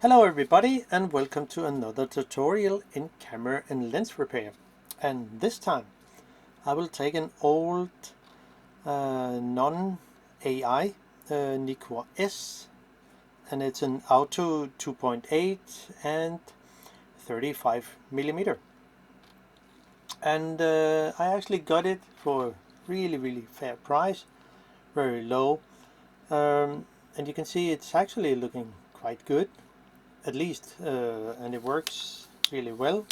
Hello everybody and welcome to another tutorial in camera and lens repair. And this time I will take an old Non-Ai Nikkor S, and it's an Auto 2.8 and 35mm. And I actually got it for a really fair price, very low. And you can see it's actually looking quite good. At least, and it works really well,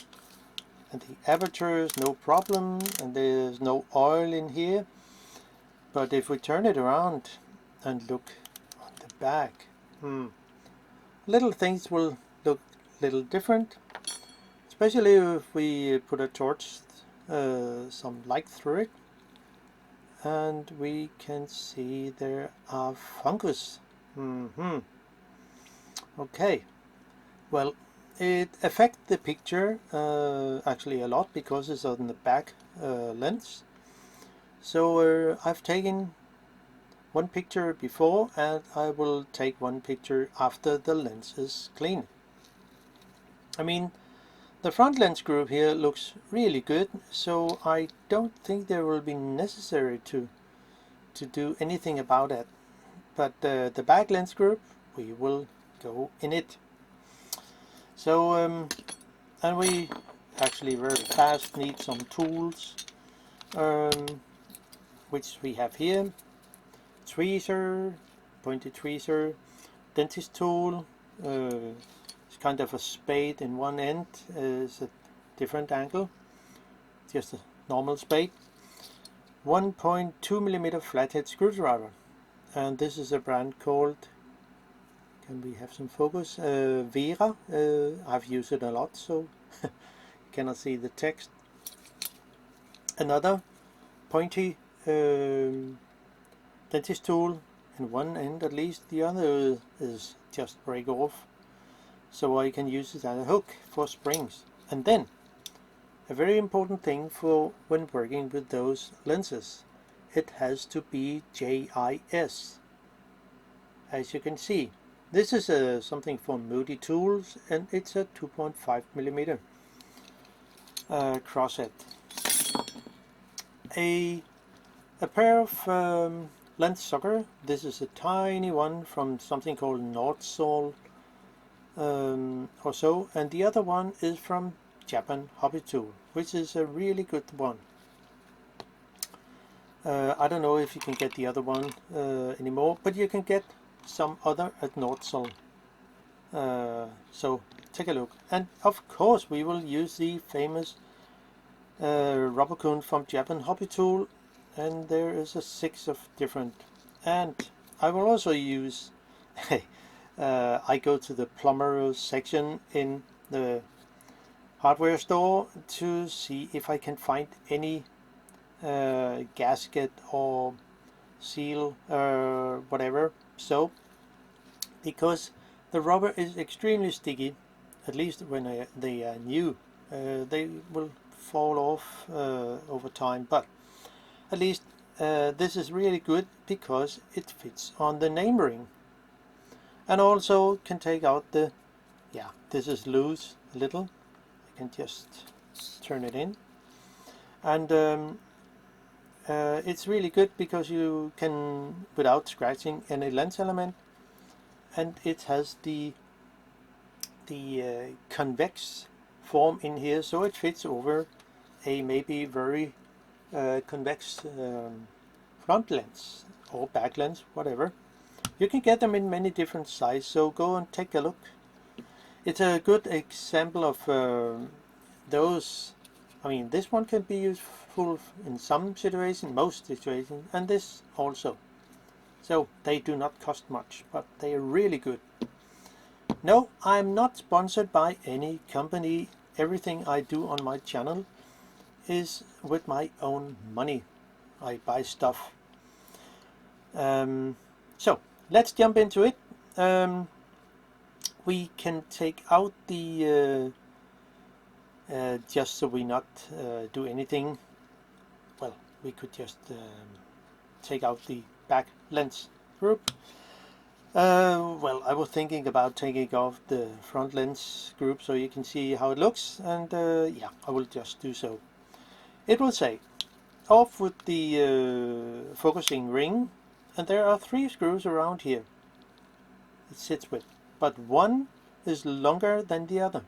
and the aperture is no problem, and there's no oil in here. But if we turn it around and look on the back, little things will look a little different, especially if we put a torch, some light through it, and we can see there are fungus. Okay. Well, it affects the picture actually a lot because it's on the back lens. So I've taken one picture before, and I will take one picture after the lens is clean. I mean, the front lens group here looks really good, so I don't think there will be necessary to do anything about it. But the back lens group, we will go in it. So, and we actually very fast need some tools, which we have here: tweezer, pointed tweezer, dentist tool. It's kind of a spade in one end, is a different angle, just a normal spade. 1.2mm flathead screwdriver, and this is a brand called, can we have some focus? Vera. I've used it a lot, so you cannot see the text. Another pointy dentist tool in one end at least. The other is just break off, so I can use it as a hook for springs. And then a very important thing for when working with those lenses, it has to be JIS. As you can see, this is something from Moody Tools, and it's a 2.5mm crosshead. A pair of lens sucker. This is a tiny one from something called Nordsol or so, and the other one is from Japan Hobby Tool, which is a really good one. I don't know if you can get the other one anymore, but you can get some other at Nordsol. So take a look, and of course we will use the famous rubber cone from Japan Hobby Tool, and there is a 6 of different. And I will also use I go to the plumber section in the hardware store to see if I can find any gasket or seal or whatever. So, because the rubber is extremely sticky, at least when they are new, they will fall off over time, but at least this is really good because it fits on the name ring, and also can take out the, this is loose a little, I can just turn it in, and it's really good because you can, without scratching any lens element, and it has the convex form in here, so it fits over a maybe very convex front lens or back lens, whatever. You can get them in many different sizes, so go and take a look. It's a good example of those. I mean, this one can be useful in some situations, most situations, and this also. So they do not cost much, but they are really good. No, I'm not sponsored by any company. Everything I do on my channel is with my own money. I buy stuff. So let's jump into it. We can take out the just so we not do anything. Well, we could just take out the back lens group. Well, I was thinking about taking off the front lens group so you can see how it looks, and yeah, I will just do so. It will say, off with the focusing ring, and there are 3 screws around here it sits with, but one is longer than the other,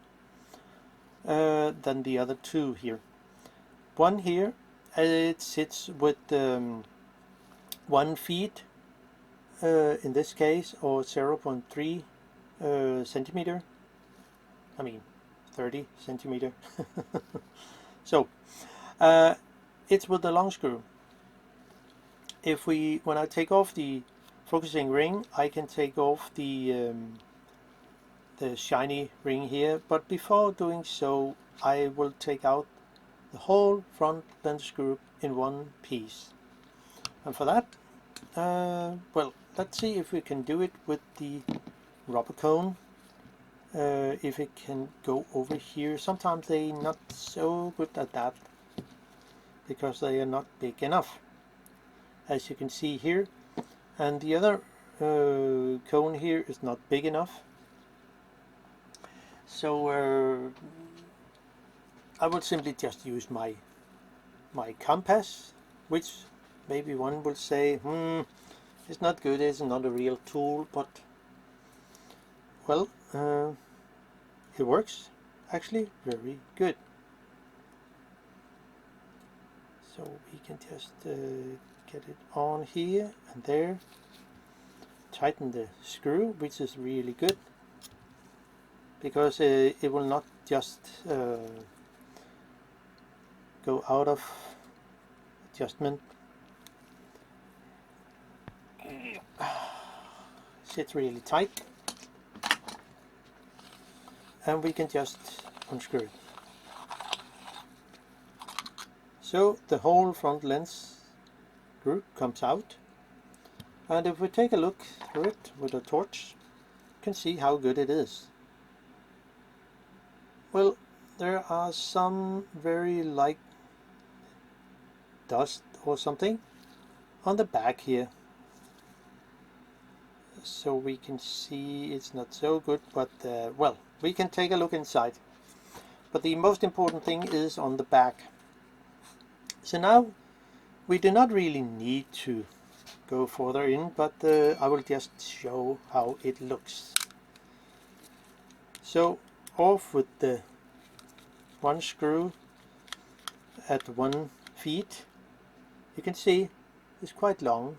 than the other 2 here. One here, it sits with 1 feet in this case, or 0.3 centimeter, I mean 30 centimeter. So it's with the long screw. When I take off the focusing ring, I can take off the shiny ring here, but before doing so I will take out the whole front lens group in one piece. And for that, well, let's see if we can do it with the rubber cone. If it can go over here. Sometimes they're not so good at that because they are not big enough, as you can see here, and the other cone here is not big enough. So I would simply just use my compass, which maybe one will say, it's not good, it's not a real tool, but well, it works actually very good. So we can just get it on here and there, tighten the screw, which is really good because it will not just go out of adjustment. Sits really tight, and we can just unscrew it. So the whole front lens group comes out, and if we take a look through it with a torch, you can see how good it is. Well, there are some very light dust or something on the back here, so we can see it's not so good, but well, we can take a look inside. But the most important thing is on the back. So now we do not really need to go further in, but I will just show how it looks. So off with the 1 screw at 1 feet. You can see it's quite long,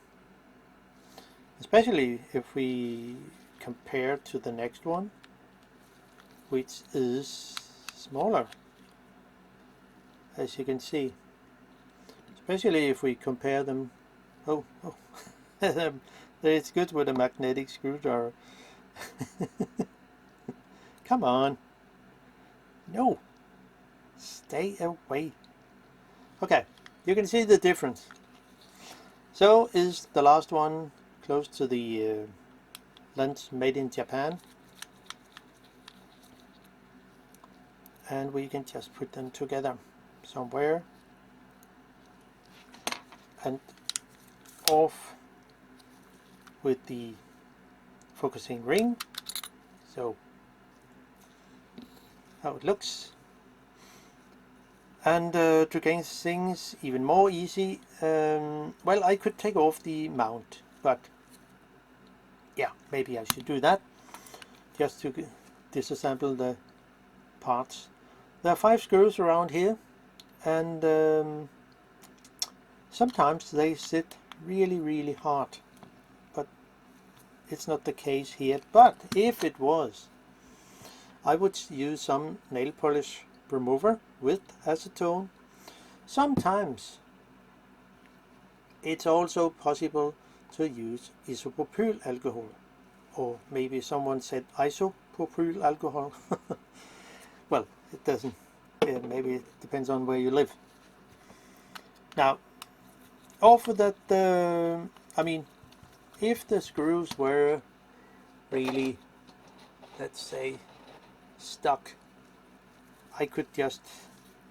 especially if we compare to the next one, which is smaller, as you can see. Especially if we compare them. Oh. It's good with a magnetic screwdriver. Come on. No. Stay away. Okay, you can see the difference. So is the last one close to the lens made in Japan. And we can just put them together somewhere. And off with the focusing ring. So how it looks. And to gain things even more easy, well, I could take off the mount, but yeah, maybe I should do that just to disassemble the parts. There are 5 screws around here, and sometimes they sit really hard, but it's not the case here. But if it was, I would use some nail polish remover with acetone. Sometimes it's also possible to use isopropyl alcohol, or maybe someone said isopropyl alcohol. Well, it doesn't, maybe it depends on where you live. Now, over that, I mean, if the screws were really, let's say, stuck, I could just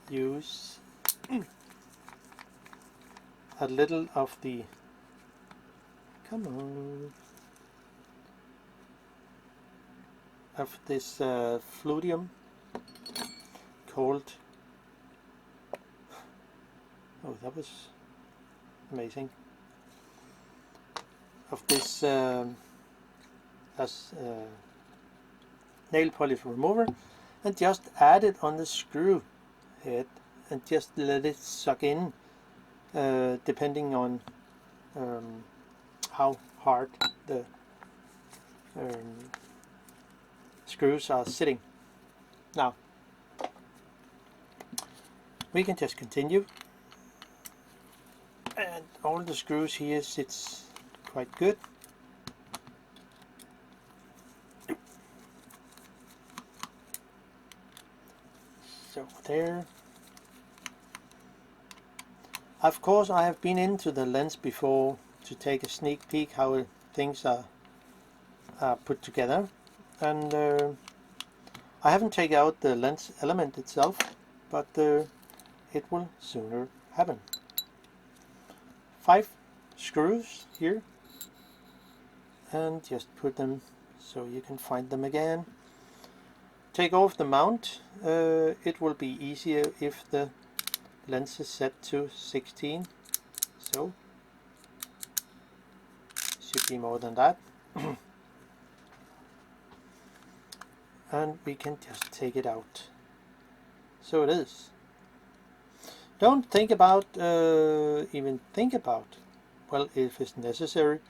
use a little of the, come on, of this fluidium called, oh, that was amazing, of this nail polish remover, and just add it on the screw head and just let it suck in, depending on how hard the screws are sitting. Now we can just continue, and all the screws here sits quite good. So there. Of course, I have been into the lens before to take a sneak peek how things are put together, and I haven't taken out the lens element itself, but it will sooner happen. 5 screws here, and just put them so you can find them again. Take off the mount. It will be easier if the lens is set to 16, so should be more than that. And we can just take it out. So it is. Don't think about, even think about, well, if it's necessary,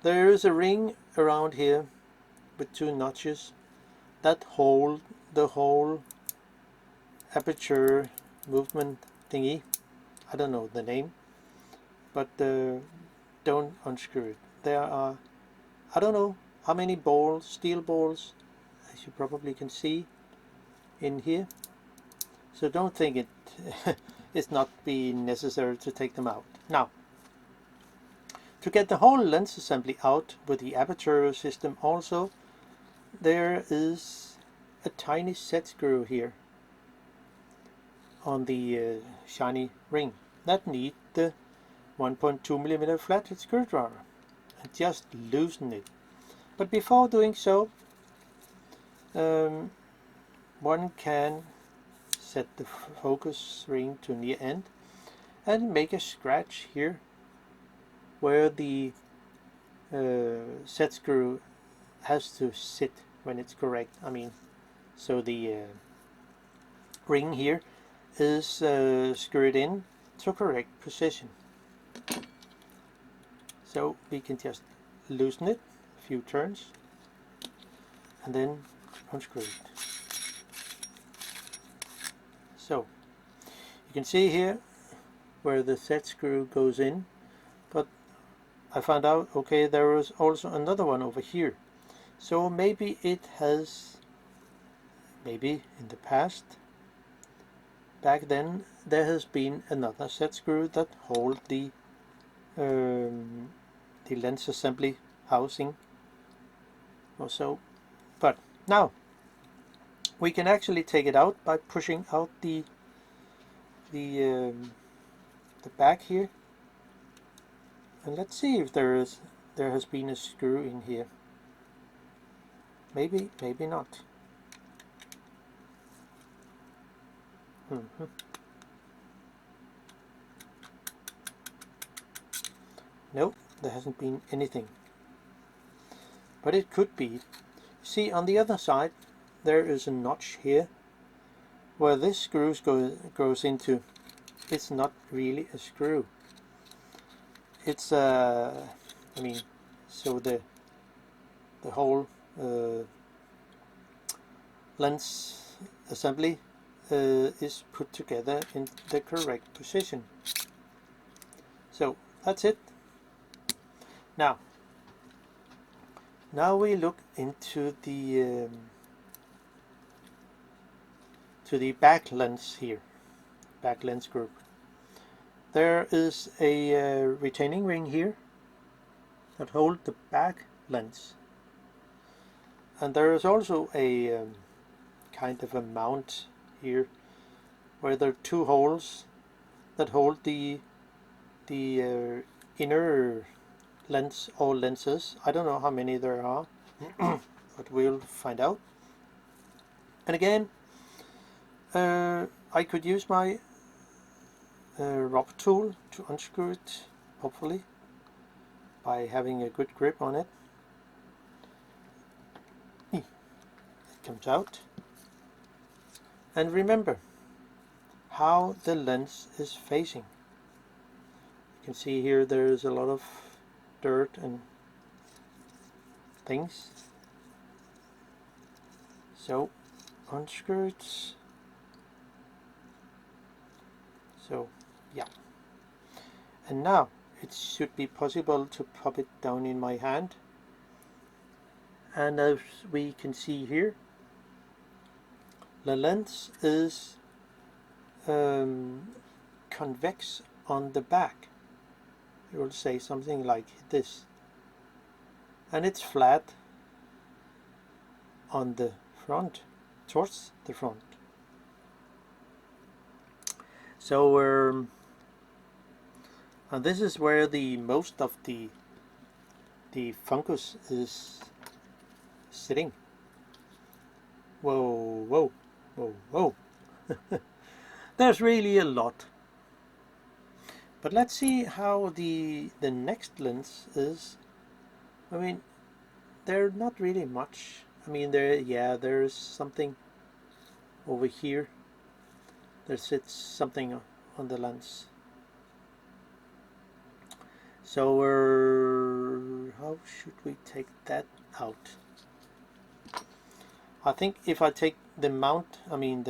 there is a ring around here with 2 notches that hold the whole aperture movement thingy. I don't know the name, but don't unscrew it. There are, I don't know how many balls, steel balls, as you probably can see in here, so don't think it it's not be necessary to take them out. Now, to get the whole lens assembly out with the aperture system also, there is a tiny set screw here on the shiny ring that need the 1.2mm flathead screwdriver, and just loosen it. But before doing so, one can set the focus ring to near end and make a scratch here where the set screw has to sit when it's correct. I mean, so the ring here is screwed in to correct position. So we can just loosen it a few turns and then unscrew it. So you can see here where the set screw goes in, but I found out, okay, there is also another one over here. So maybe it has, maybe in the past, back then, there has been another set screw that hold the lens assembly housing or so. But now we can actually take it out by pushing out the back here, and let's see if there has been a screw in here. Maybe not. Nope, there hasn't been anything. But it could be. See, on the other side there is a notch here where this screw goes into. It's not really a screw. It's I mean, so the whole lens assembly is put together in the correct position. So that's it. Now we look into the back lens here, back lens group. There is a retaining ring here that holds the back lens, and there is also a kind of a mount here where there are 2 holes that hold the inner lens or lenses. I don't know how many there are, but we'll find out. And again, I could use my rubber tool to unscrew it, hopefully, by having a good grip on it. It comes out. And remember how the lens is facing. You can see here there's a lot of dirt and things. So unscrew it. So yeah. And now it should be possible to pop it down in my hand. And as we can see here, the lens is convex on the back. It will say something like this. And it's flat on the front, towards the front. So and this is where the most of the fungus is sitting. Whoa, whoa, whoa, whoa. There's really a lot. But let's see how the next lens is. I mean, they're not really much. I mean, there's something over here. There sits something on the lens. So how should we take that out? I think if I take the mount, I mean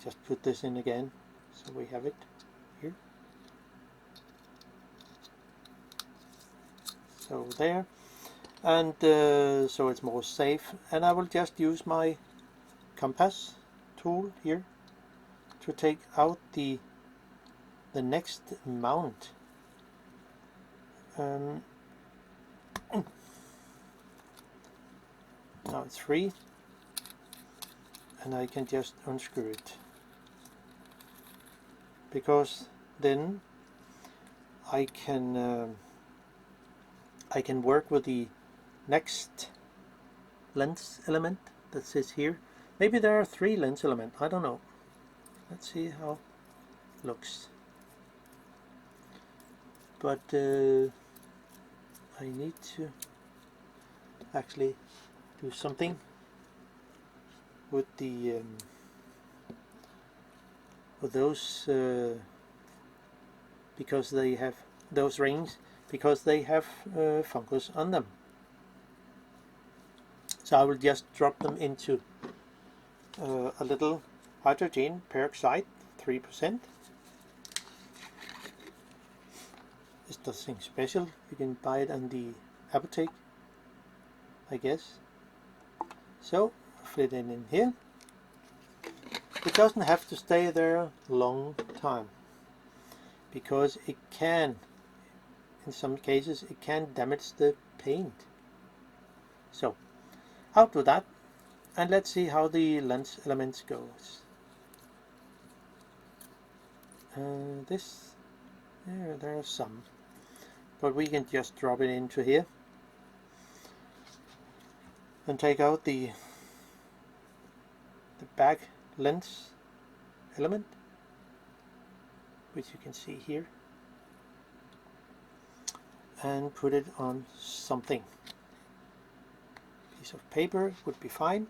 just put this in again, so we have it here. So there, and so it's more safe. And I will just use my compass tool here to take out the next mount. Now it's free, and I can just unscrew it, because then I can work with the next lens element that sits here. Maybe there are 3 lens elements, I don't know. Let's see how it looks. But I need to actually do something with the with those because they have those rings, because they have fungus on them. So I will just drop them into a little hydrogen peroxide, 3%. It's nothing special. You can buy it on the apotheke, I guess. So fit it in here. It doesn't have to stay there a long time, because it can, in some cases, it can damage the paint. So out with that, and let's see how the lens elements goes. There are some, but we can just drop it into here and take out the back lens element, which you can see here, and put it on something. Piece of paper would be fine.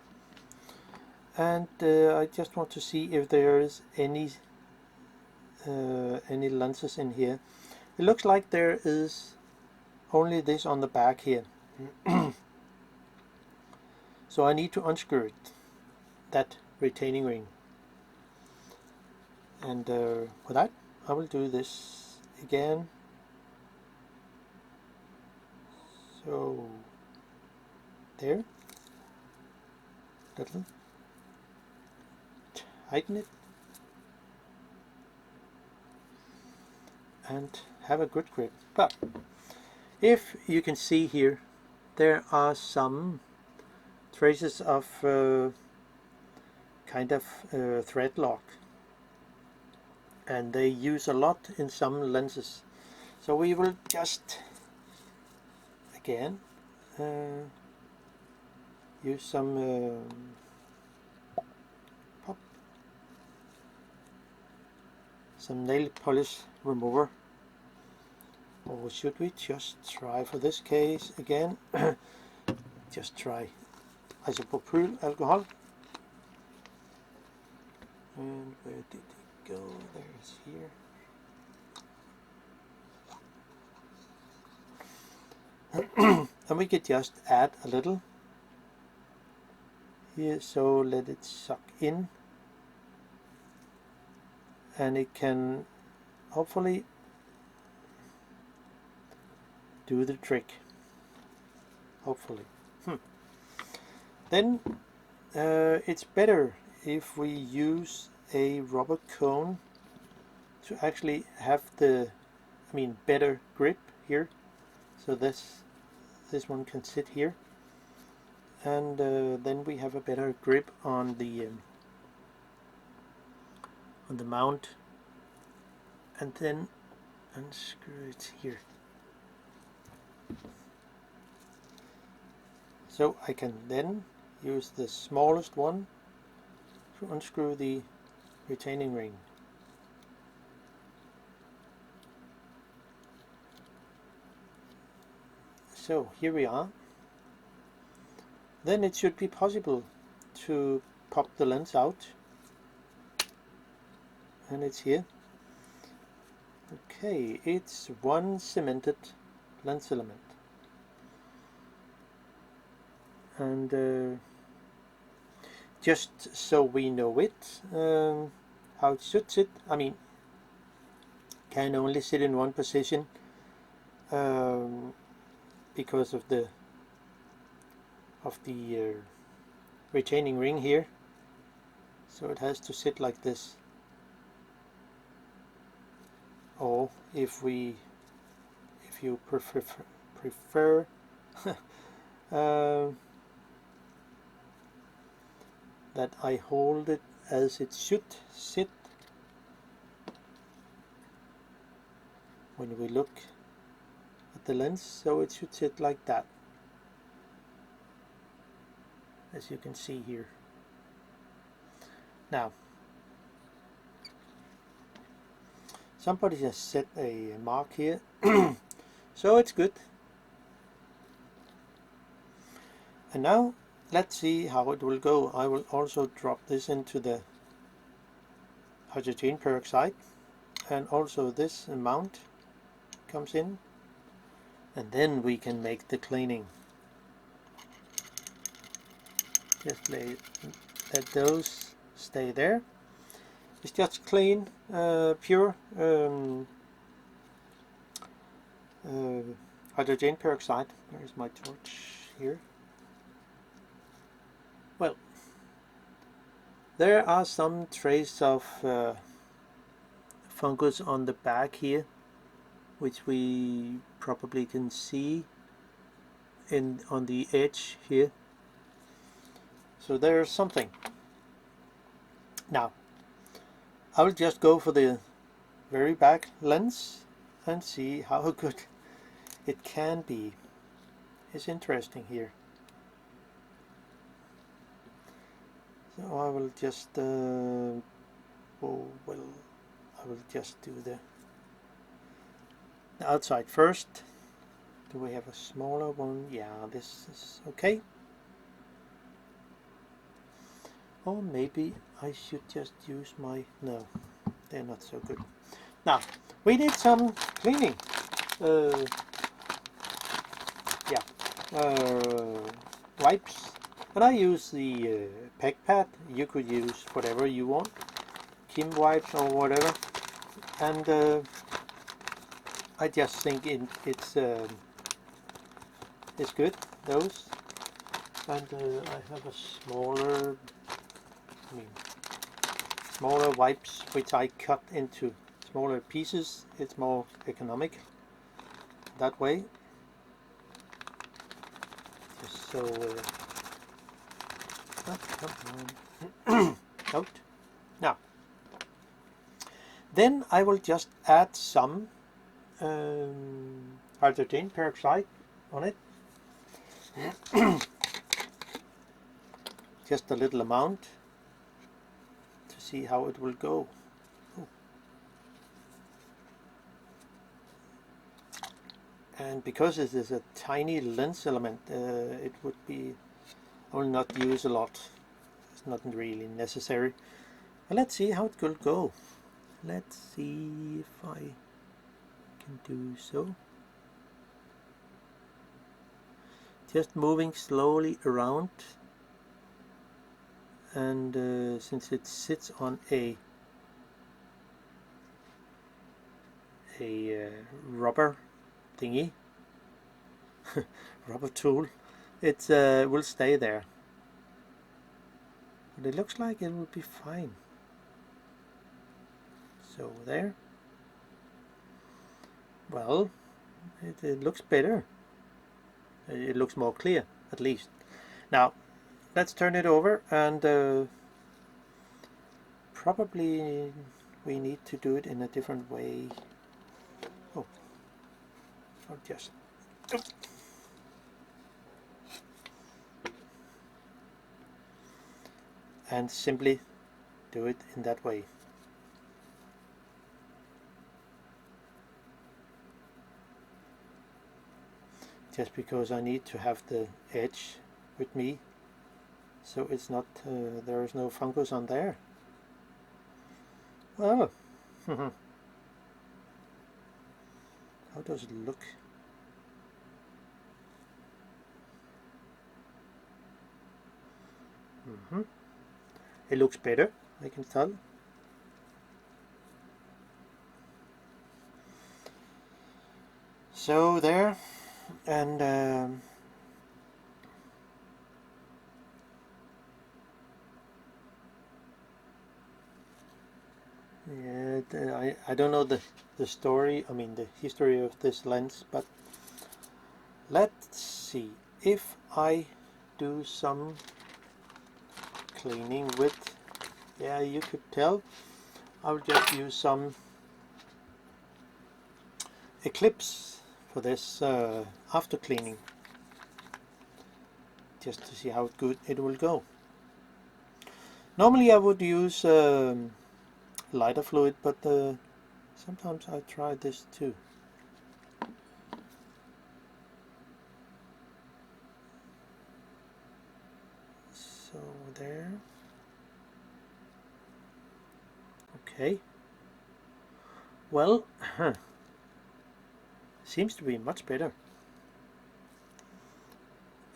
And I just want to see if there is any lenses in here. It looks like there is only this on the back here. So I need to unscrew it, that retaining ring. And with that, I will do this again. So there, little, tighten it, and have a good grip. But if you can see here, there are some traces of kind of thread lock, and they use a lot in some lenses. So we will just again use some some nail polish remover, or should we just try, for this case again, just try isopropyl alcohol. And where did it go? There's here. And we could just add a little here, so let it suck in, and it can hopefully do the trick, hopefully. Then it's better if we use a rubber cone to actually have the, better grip here. So this one can sit here, and then we have a better grip on the mount, and then unscrew it here. So I can then use the smallest one to unscrew the retaining ring. So here we are. Then it should be possible to pop the lens out, and it's here. Okay, it's one cemented lens element, and just so we know it, how it should sit. Can only sit in one position because of the retaining ring here, so it has to sit like this. Or if you prefer that I hold it as it should sit when we look at the lens, so it should sit like that, as you can see here. Now, somebody has set a mark here, so it's good. And now let's see how it will go. I will also drop this into the hydrogen peroxide, and also this amount comes in, and then we can make the cleaning. Just let those stay there. It's just clean, pure hydrogen peroxide. There's my torch here. Well, there are some traces of fungus on the back here, which we probably can see on the edge here. So there's something. Now, I will just go for the very back lens and see how good it can be. It's interesting here. So I will just I will just do the outside first. Do we have a smaller one? Yeah, this is okay. Or maybe I should just use my... no, they're not so good. Now, we need some cleaning. Wipes. And I use the PEC-PAD. You could use whatever you want. Kim wipes or whatever. And I just think it's good, those. And I have a smaller wipes which I cut into smaller pieces. It's more economic that way. Just so out. Now, then I will just add some hydrogen peroxide on it. Just a little amount to see how it will go. and because it is a tiny lens element, it would be, I will not use a lot. It's not really necessary. But let's see how it will go. Let's see if I can do so. Just moving slowly around, and since it sits on a rubber thingy, rubber tool, it will stay there. But it looks like it will be fine. So there. Well, it looks better. It looks more clear, at least. Now, let's turn it over, and probably we need to do it in a different way. Oh, I'll just... and simply do it in that way. Just because I need to have the edge with me, so it's not there is no fungus on there. Oh, how does it look? It looks better, I can tell. So there, and yeah, I don't know the story, I mean the history of this lens, but let's see if I do some cleaning with, yeah, you could tell, I'll just use some Eclipse for this after cleaning, just to see how good it will go. Normally I would use lighter fluid, but sometimes I try this too. So there. Okay. Well, seems to be much better.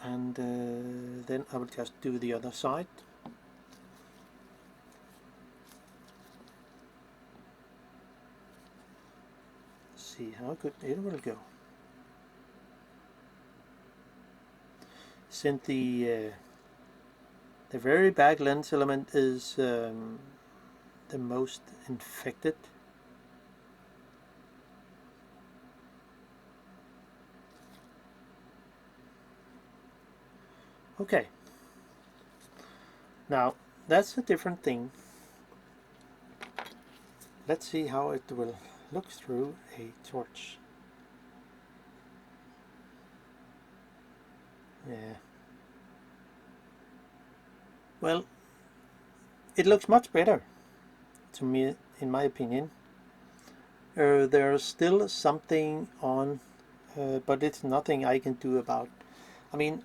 And then I will just do the other side. See how good it will go. Since the very back lens element is the most infected, okay, now that's a different thing. Let's see how it will look through a torch. Yeah. Well, it looks much better to me, in my opinion. There's still something on, but it's nothing I can do about. I mean,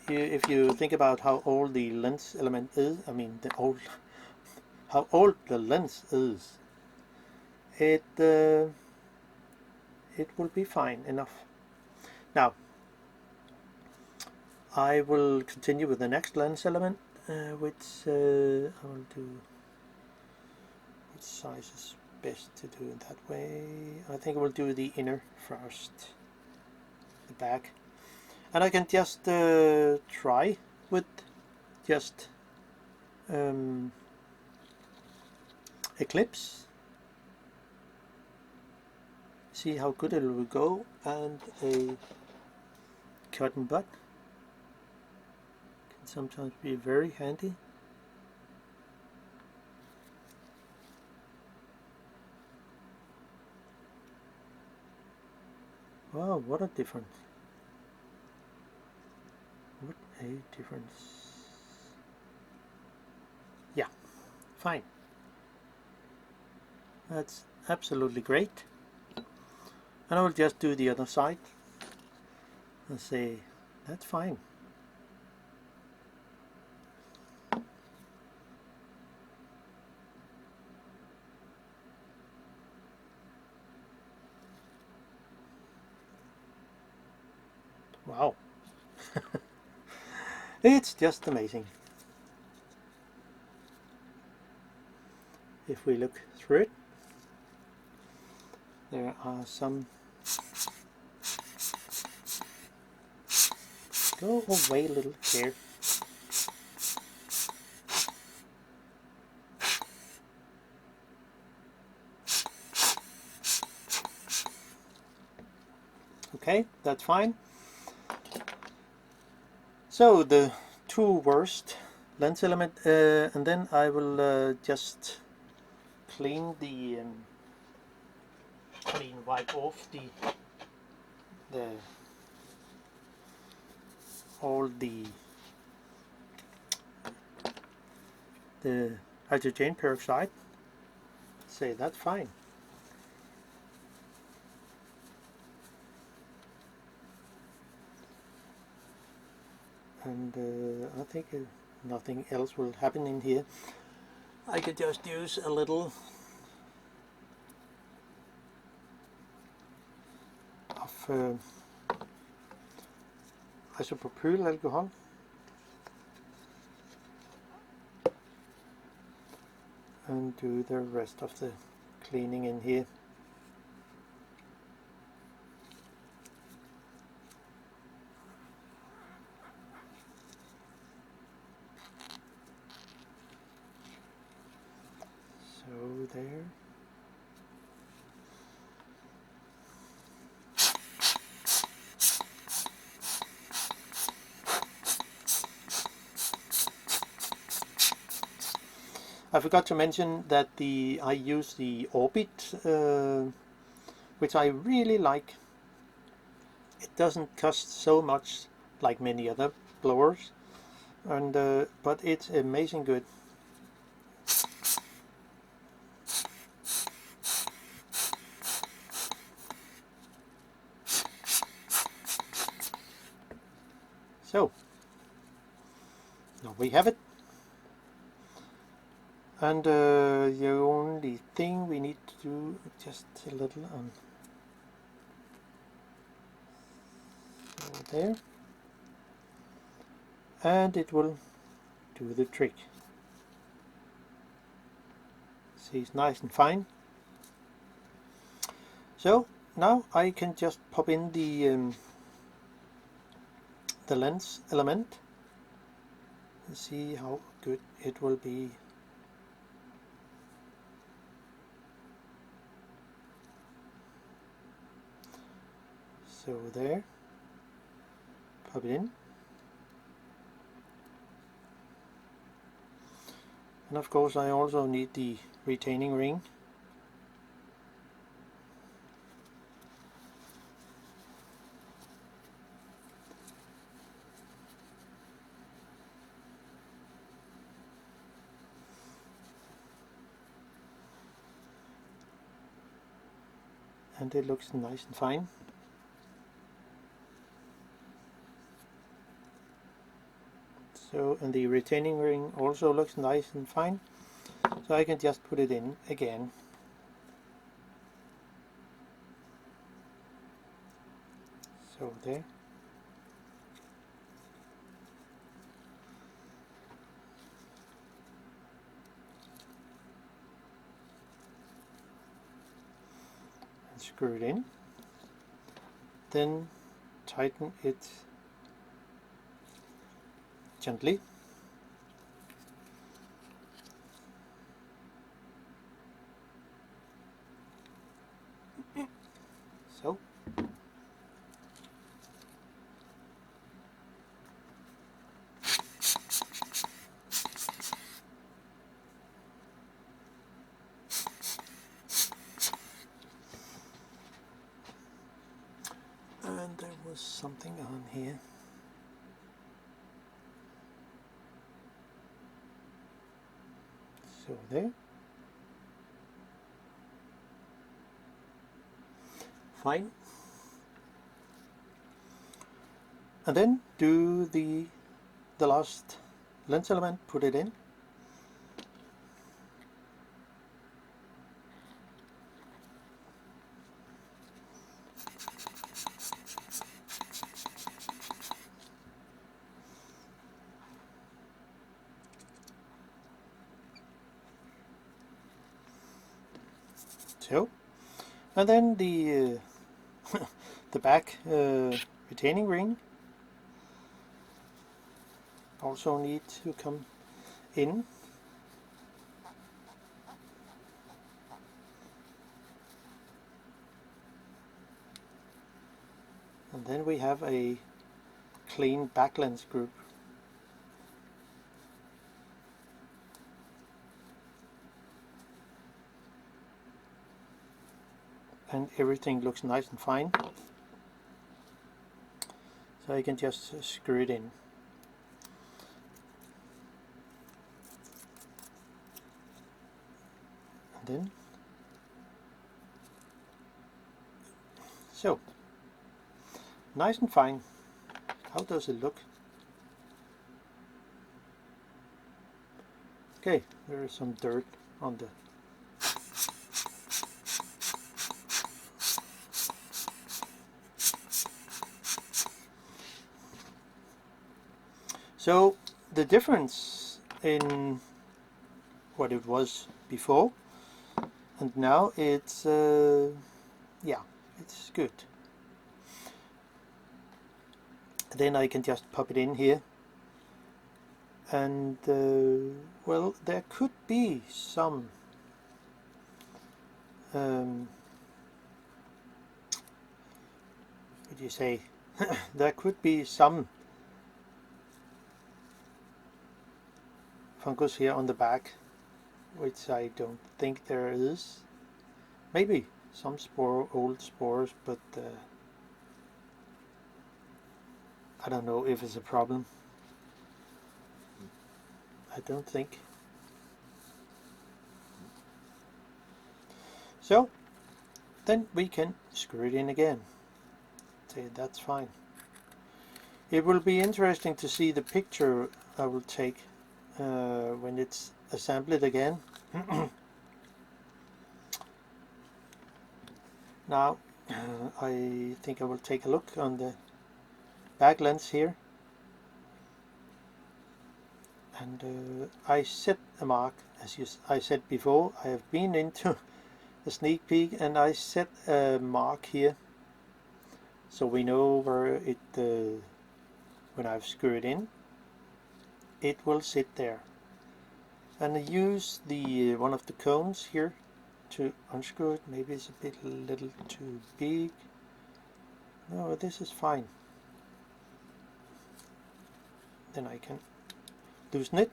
if you think about how old the lens element is, I mean how old the lens is, it will be fine enough. Now, I will continue with the next lens element, which I will do. Which size is best to do it that way? I think I will do the inner first, the back, and I can just try with just Eclipse, see how good it will go, and a cotton bud can sometimes be very handy. Wow, what a difference. What a difference. Yeah, fine. That's absolutely great. And I will just do the other side. and say that's fine. Wow. It's just amazing. If we look through it, there are some. Go away, little chair. Okay, that's fine. So the two worst lens element, and then I will just clean the wipe off the all the hydrogen peroxide. Say that's fine. And I think nothing else will happen in here. I could just use a little of isopropyl alcohol and do the rest of the cleaning in here. So there. I forgot to mention that I use the Orbit, which I really like. It doesn't cost so much like many other blowers, and but it's amazing good. So now we have it. And the only thing we need to do just a little on there, and it will do the trick. See, it's nice and fine. So now I can just pop in the lens element and see how good it will be. So there, pop it in, and of course I also need the retaining ring. And it looks nice and fine. So, and the retaining ring also looks nice and fine, so I can just put it in again. So there. And screw it in. Then tighten it gently. So. And there was something on here. So there. Fine. And then do the last lens element, put it in. So, and then the the back retaining ring also need to come in. And then we have a clean back lens group. And everything looks nice and fine. So I can just screw it in. And then, so, nice and fine. How does it look? Okay, there is some dirt on the So the difference in what it was before and now, it's yeah, it's good. Then I can just pop it in here, and well, there could be some what do you say? There could be some fungus here on the back, which I don't think there is. Maybe some old spores, but I don't know if it's a problem. I don't think. So then we can screw it in again. Say that's fine. It will be interesting to see the picture I will take when it's assembled again. Now I think I will take a look on the back lens here, and I set a mark, as I said before. I have been into a sneak peek and I set a mark here, so we know where it when I've screwed in, it will sit there. And I use the one of the cones here to unscrew it. Maybe it's a little too big. No, this is fine. Then I can loosen it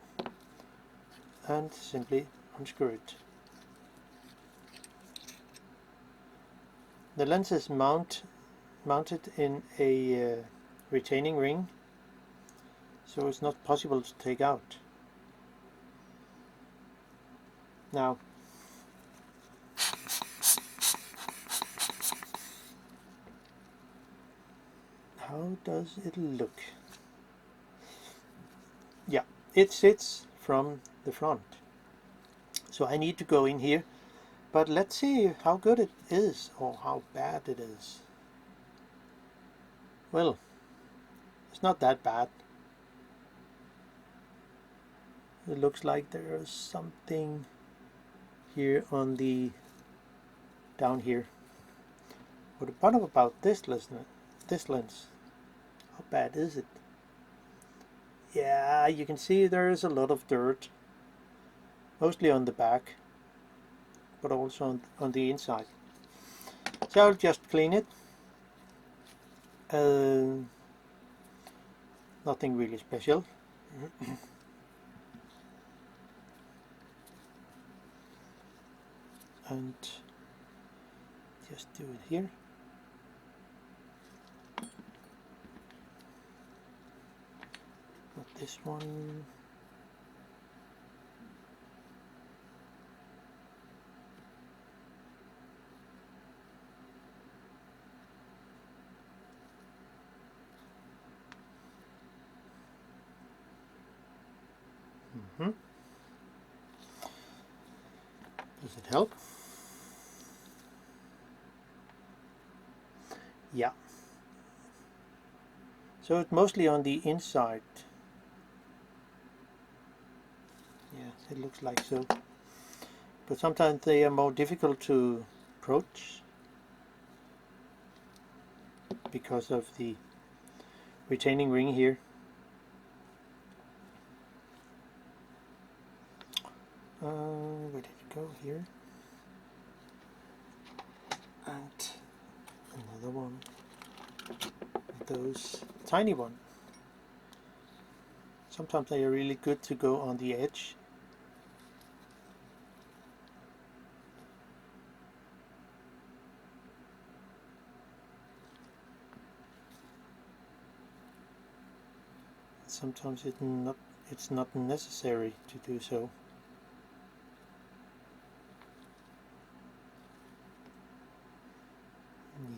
and simply unscrew it. The lens is mounted in a retaining ring, so it's not possible to take out. Now, how does it look? Yeah, it sits from the front. So I need to go in here, but let's see how good it is or how bad it is. Well, it's not that bad. It looks like there is something here on the down here. What about this lens? How bad is it? Yeah, you can see there is a lot of dirt, mostly on the back, but also on the inside. So I'll just clean it. Nothing really special. And just do it here. Not this one. Does it help? Yeah. So it's mostly on the inside. Yeah, it looks like so. But sometimes they are more difficult to approach because of the retaining ring here. Where did it go here? And another one. Those tiny one. Sometimes they are really good to go on the edge. Sometimes it's not necessary to do so.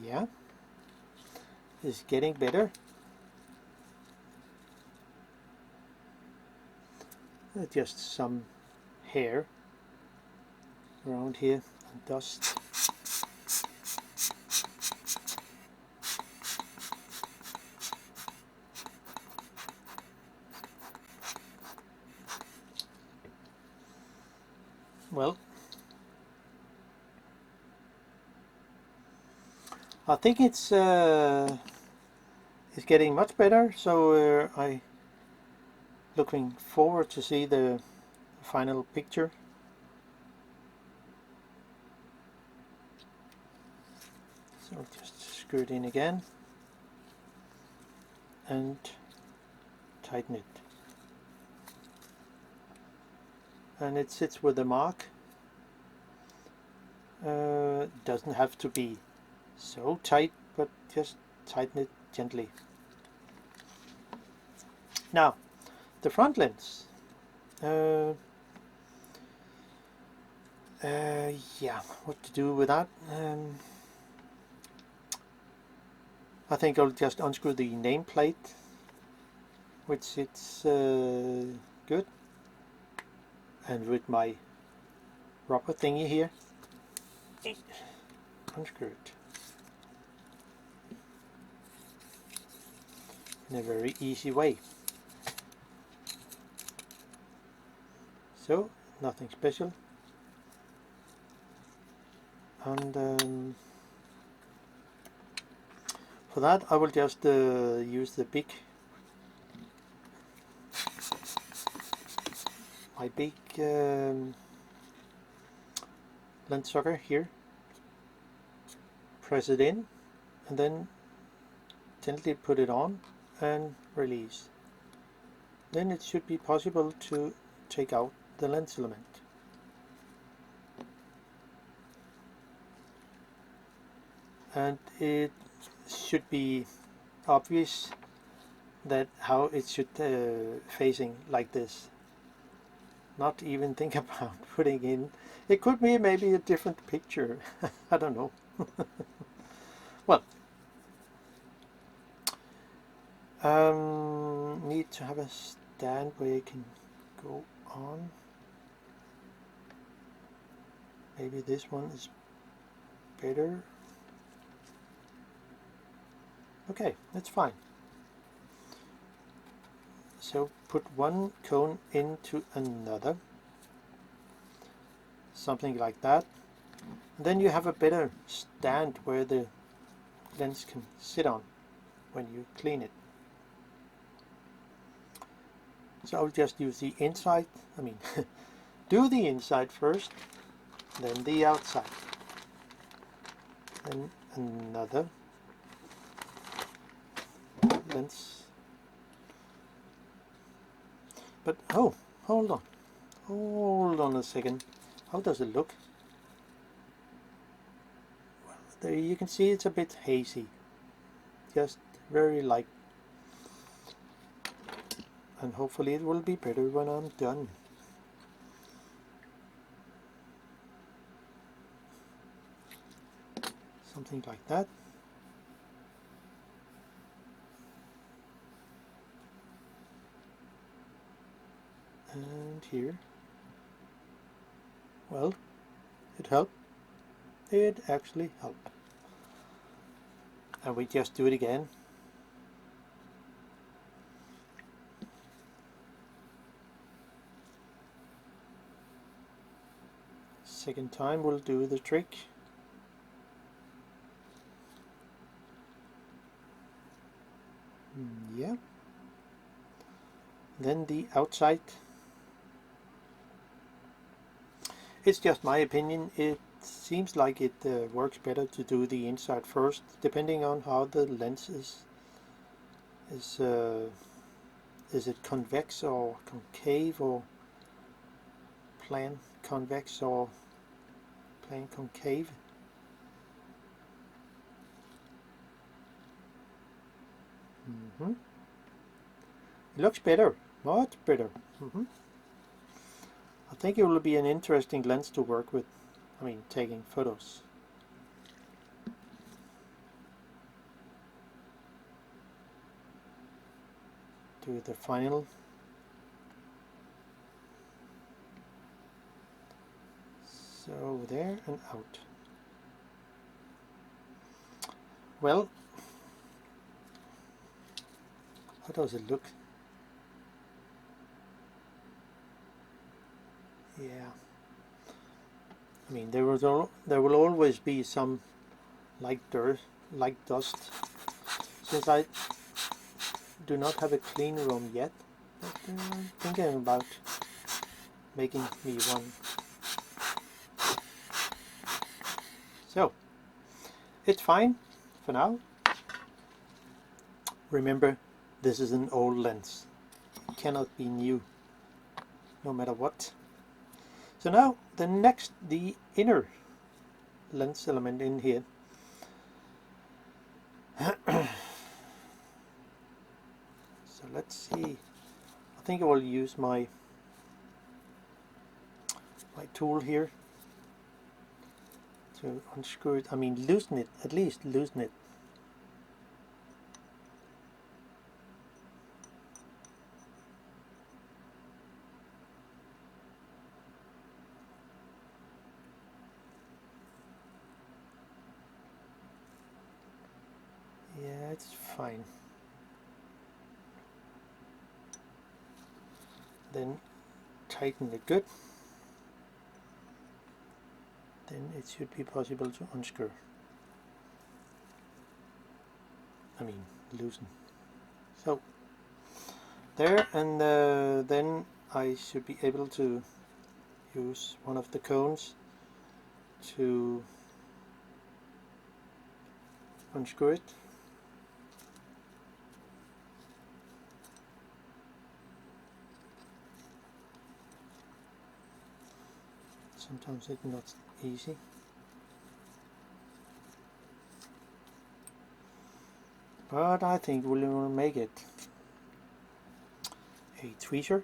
Yeah, it's getting better. Just some hair around here and dust. Well, I think it's getting much better, so I looking forward to see the final picture. So I'll just screw it in again and tighten it. And it sits with the mark. Doesn't have to be so tight, but just tighten it gently. Now, the front lens. Yeah, what to do with that? I think I'll just unscrew the nameplate, which sits good, and with my rubber thingy here, unscrew it in a very easy way. So, nothing special. And for that I will just use the my big lens sucker here, press it in and then gently put it on and release. Then it should be possible to take out the lens element. And it should be obvious that how it should facing like this. Not even think about putting in. It could be maybe a different picture. I don't know. Well, need to have a stand where you can go on. Maybe this one is better. Okay, that's fine. So put one cone into another, something like that. And then you have a better stand where the lens can sit on when you clean it. So I'll just use the inside, do the inside first, then the outside, then another lens. But oh, hold on a second. How does it look? Well, there you can see it's a bit hazy, just very light, and hopefully it will be better when I'm done. Something like that. And here, well, it helped. It actually helped. And we just do it again. Second time will do the trick. Yeah. Then the outside. It's just my opinion. It seems like it works better to do the inside first, depending on how the lens is it convex or concave, or plane convex or plane concave. It looks better, much better. I think it will be an interesting lens to work with, I mean, taking photos. Do the final. So there and out. Well, how does it look? Yeah, I mean, there will always be some light dirt, light dust. Since I do not have a clean room yet, but I'm thinking about making me one. So it's fine for now. Remember, this is an old lens. It cannot be new, no matter what. So now the inner lens element in here. So let's see. I think I will use my tool here to unscrew it. I mean, loosen it, at least loosen it. Yeah, it's fine. Then tighten it good. Then it should be possible to unscrew. I mean, loosen. So there, and then I should be able to use one of the cones to unscrew it. Sometimes it's not easy. But I think we will make it. A tweezer,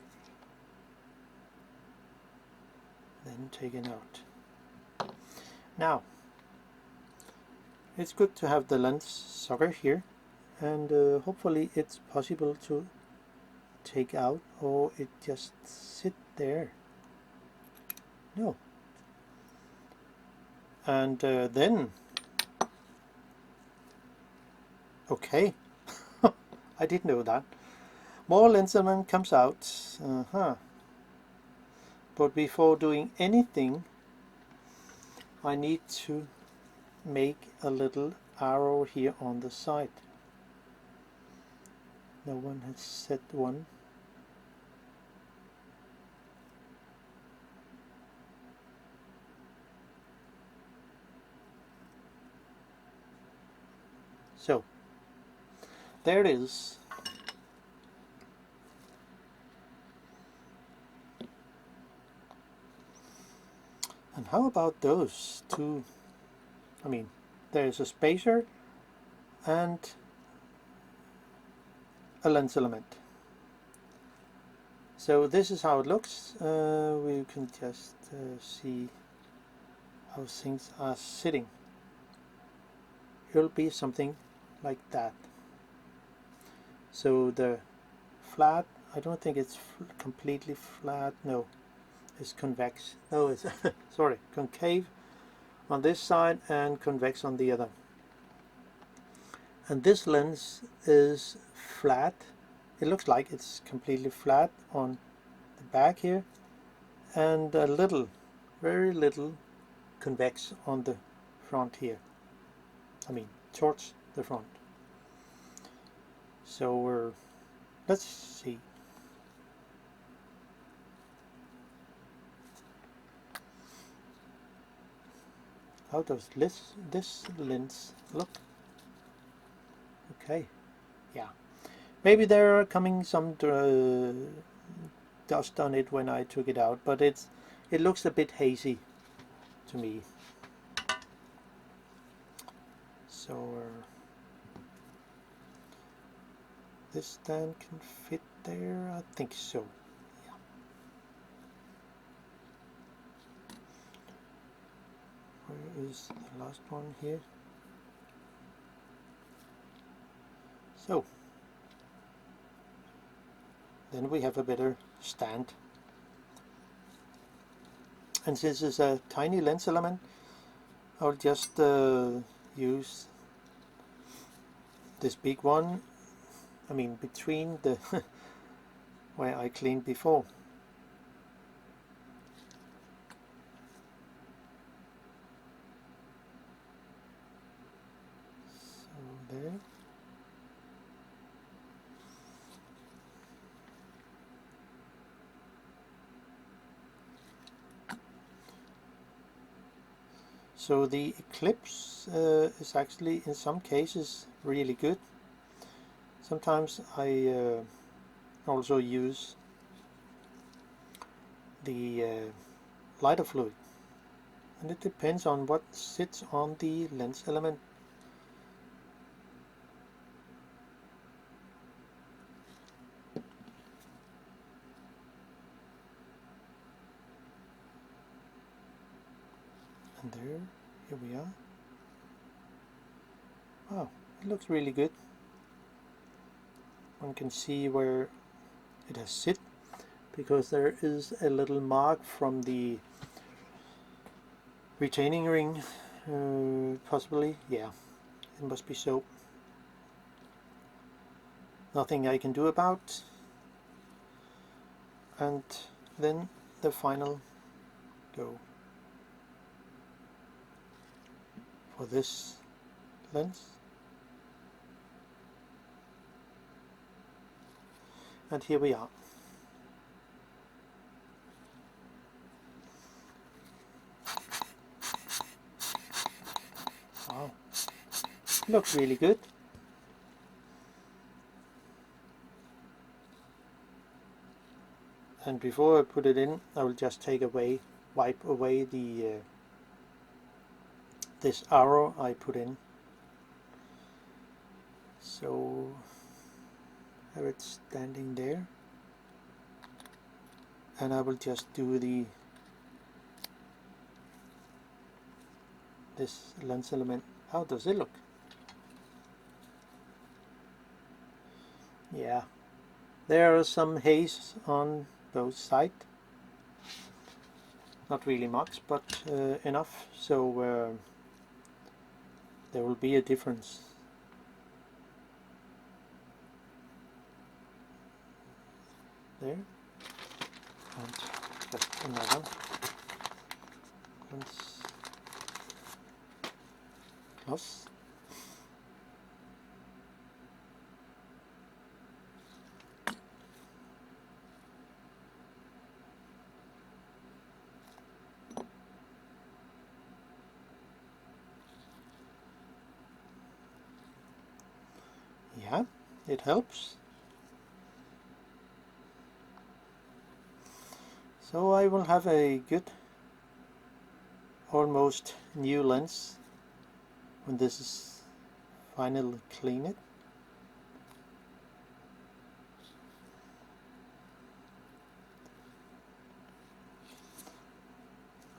then taken out. Now, it's good to have the lens sucker here, and hopefully it's possible to take out, or it just sit there. No. And then, okay, I didn't know that. More lens element comes out. But before doing anything, I need to make a little arrow here on the side. No one has set one. So there it is. And how about those two? I mean, there's a spacer and a lens element. So this is how it looks. We can just see how things are sitting. It'll be something like that. So the flat I don't think it's completely flat. No, it's convex. No, it's sorry, concave on this side and convex on the other. And this lens is flat. It looks like it's completely flat on the back here, and a little, very little convex on the front here. I mean, towards the front. So let's see. How does this lens look? Okay, yeah. Maybe there are coming some dust on it when I took it out, but it looks a bit hazy to me. So this stand can fit there, I think so. Yeah. Where is the last one here? So then we have a better stand. And since it's a tiny lens element, I'll just use this big one, I mean between the where I cleaned before. So there. So the Eclipse is actually in some cases really good. Sometimes I also use the lighter fluid, and it depends on what sits on the lens element. And there, here we are. Wow, it looks really good. One can see where it has sit, because there is a little mark from the retaining ring, possibly. Yeah, it must be so. Nothing I can do about. And then the final go for this lens. And here we are. Wow, looks really good. And before I put it in, I will just wipe away the this arrow I put in. So have it standing there, and I will just do this lens element. How does it look? Yeah, there are some haze on both sides. Not really much, but enough, so there will be a difference. There, and just another lens close. Yeah, it helps. So I will have a good, almost new lens when this is finally cleaned.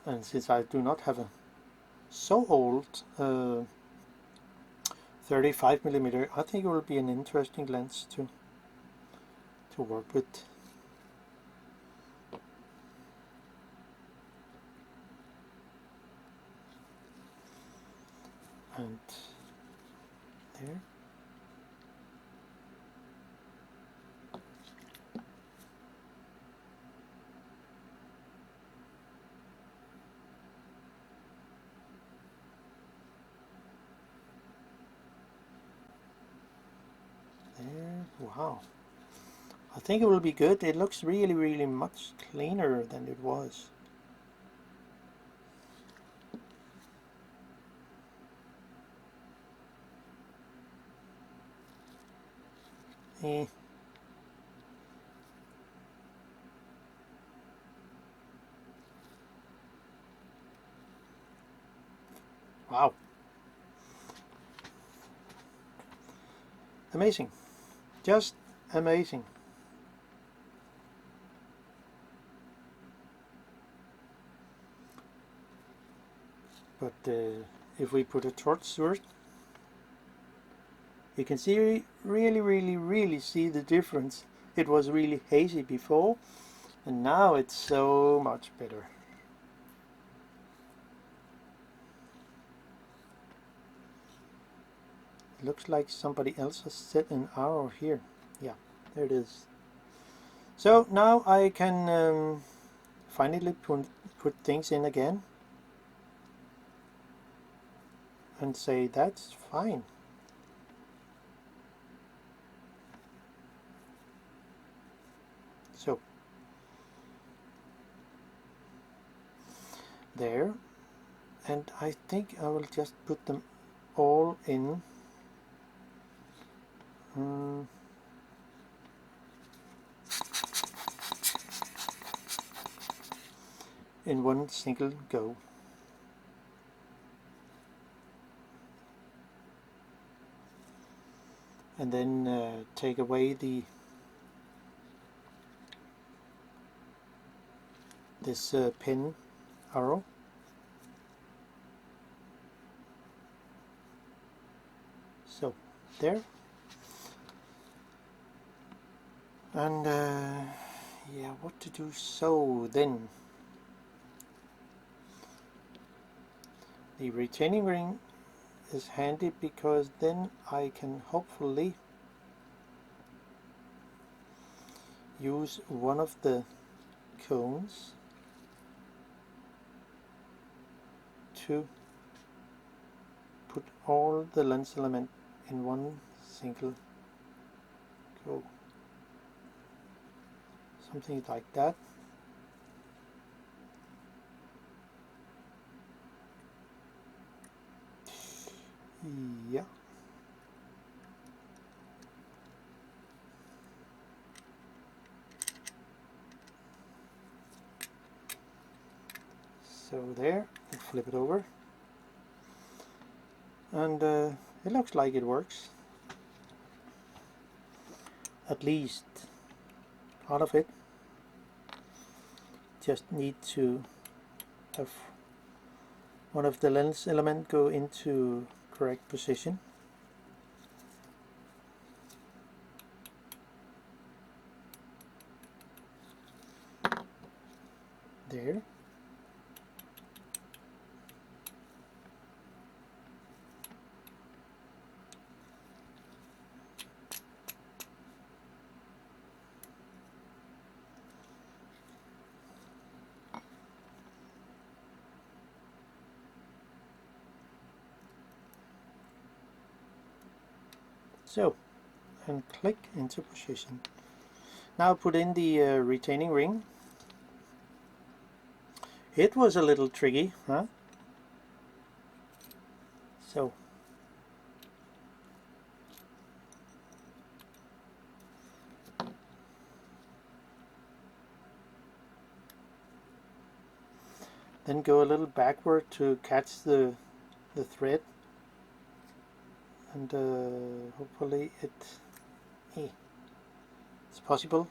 And since I do not have a so old 35mm, I think it will be an interesting lens to to work with. And there. There. Wow. I think it will be good. It looks really, really much cleaner than it was. Eh. Wow. Amazing. Just amazing. But if we put a torch through it, you can see really see the difference. It was really hazy before, and now it's so much better. It looks like somebody else has set an arrow here. Yeah, there it is. So now I can finally put things in again and say that's fine. So there, and I think I will just put them all in. In one single go. And then take away this pin arrow. So there. And yeah, what to do? So then the retaining ring is handy because then I can hopefully use one of the cones to put all the lens element in one single go. Something like that. Yeah. So there, flip it over, and it looks like it works. At least out of it. Just need to have one of the lens element go into correct position. There. So, and click into position. Now put in the retaining ring. It was a little tricky, huh? So, then go a little backward to catch the thread, and hopefully it's possible.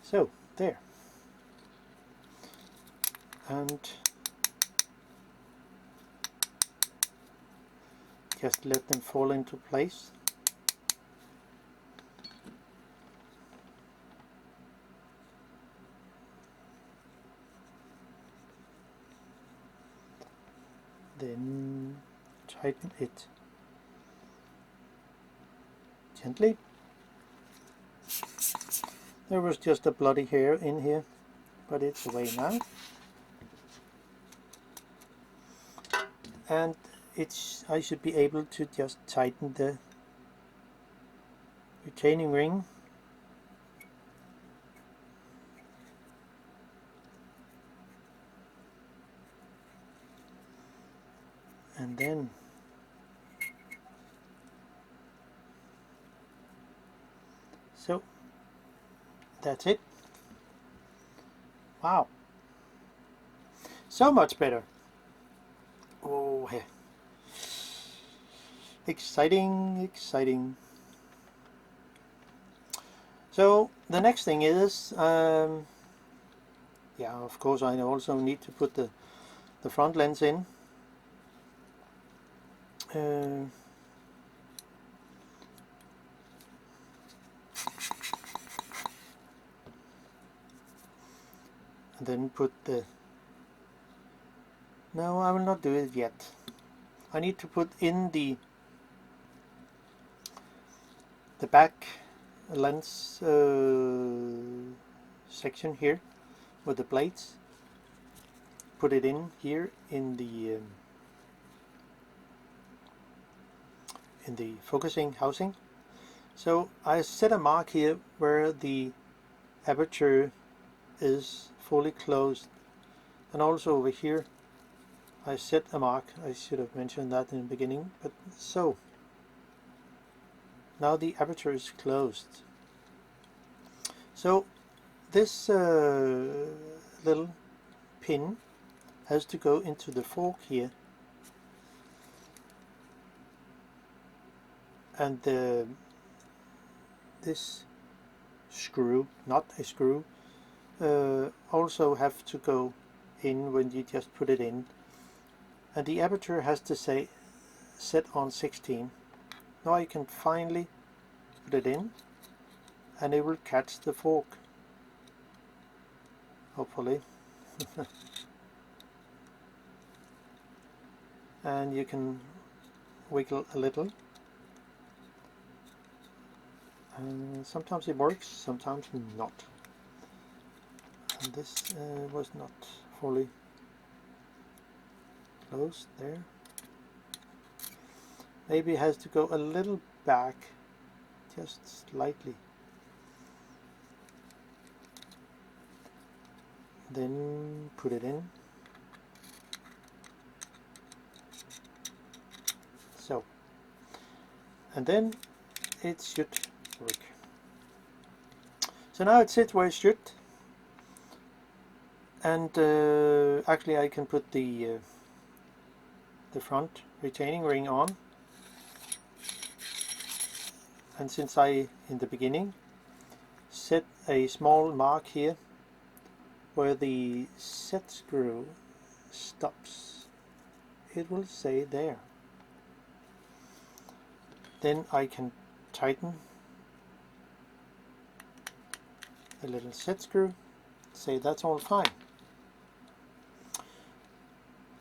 So there. and just let them fall into place. Then tighten it gently. There was just a bloody hair in here, but it's away now. And I should be able to just tighten the retaining ring. And then so that's it. Wow, so much better. Oh, exciting, exciting. So the next thing is, yeah, of course I also need to put the front lens in. And then put the, no, I will not do it yet. I need to put in the back lens section here with the plates. Put it in here in the focusing housing. So I set a mark here where the aperture is fully closed, and also over here I set a mark. I should have mentioned that in the beginning, but so now the aperture is closed. So this little pin has to go into the fork here, and this screw, not a screw, also have to go in when you just put it in, and the aperture has to say set on 16. Now I can finally put it in and it will catch the fork, hopefully. And you can wiggle a little, and sometimes it works, sometimes not. And this was not fully closed there. Maybe it has to go a little back, just slightly. Then put it in. So, and then it should work. So now it sits where it should, and actually I can put the front retaining ring on. And since I, in the beginning, set a small mark here where the set screw stops, it will say there. Then I can tighten the little set screw, say that's all fine.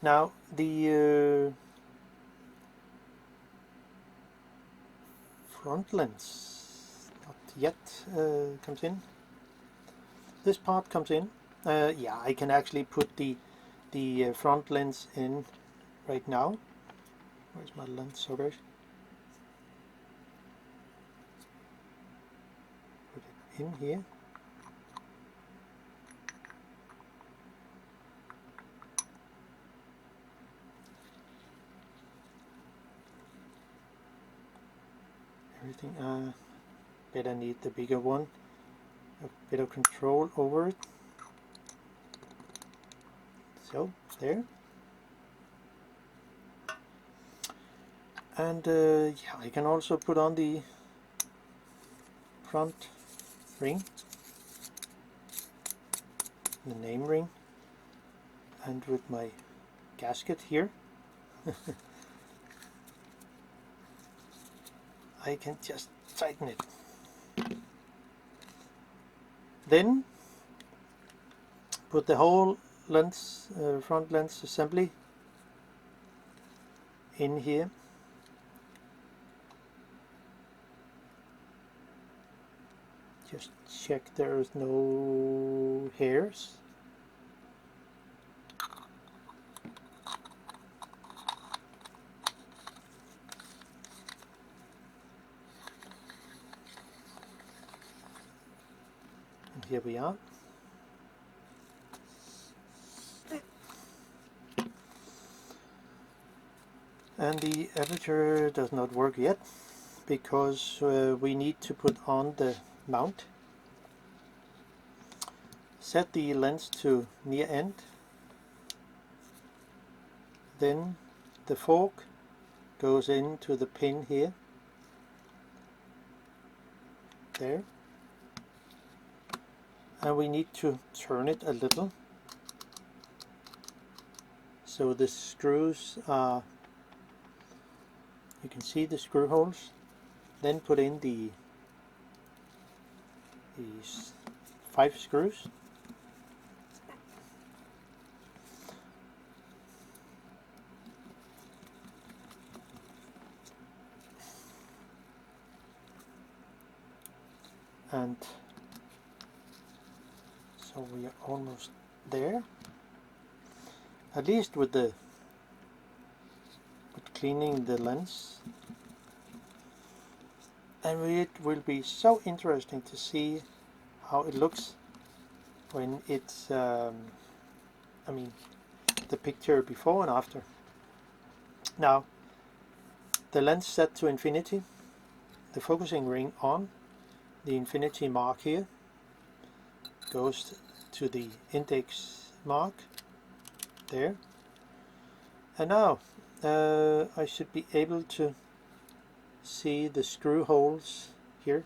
Now the front lens not yet comes in. This part comes in. Yeah, I can actually put the front lens in right now. Where's my lens? Sorry. Put it in here. Everything. Better need the bigger one. A bit of control over it. So there. And yeah, I can also put on the front ring, the name ring, and with my gasket here I can just tighten it. Then put the whole lens, front lens assembly in here. Just check there is no hairs. And here we are. And the aperture does not work yet because we need to put on the mount. Set the lens to near end. Then the fork goes into the pin here. There. And we need to turn it a little so the screws are, you can see the screw holes. Then put in these 5 screws. And so we are almost there, at least with cleaning the lens. And it will be so interesting to see how it looks when it's I mean the picture before and after. Now the lens set to infinity, the focusing ring on, the infinity mark here goes to the index mark there, and now I should be able to see the screw holes here.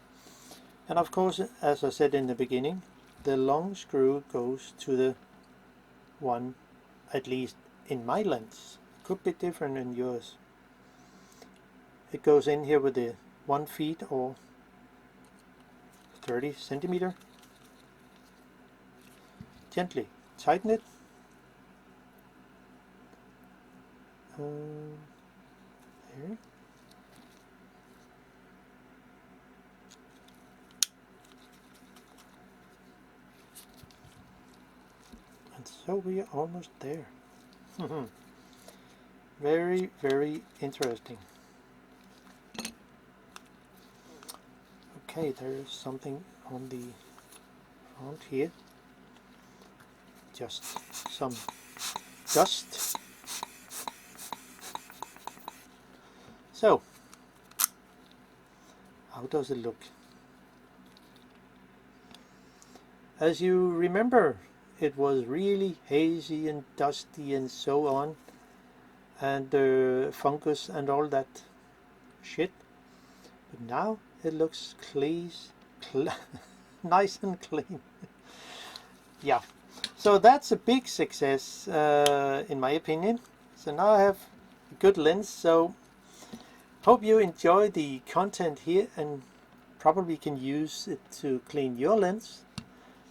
And of course, as I said in the beginning, the long screw goes to the one, at least in my lens, could be different in yours. It goes in here with the 1 feet or 30 centimeter. Gently tighten it. There. And so we are almost there. Very, very interesting. Okay, there is something on the front here. Just some dust. So, how does it look? As you remember, it was really hazy and dusty and so on, and fungus and all that shit. But now it looks clean, nice and clean. Yeah, so that's a big success in my opinion. So now I have a good lens. So hope you enjoy the content here and probably can use it to clean your lens.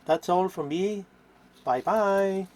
That's all from me. Bye bye.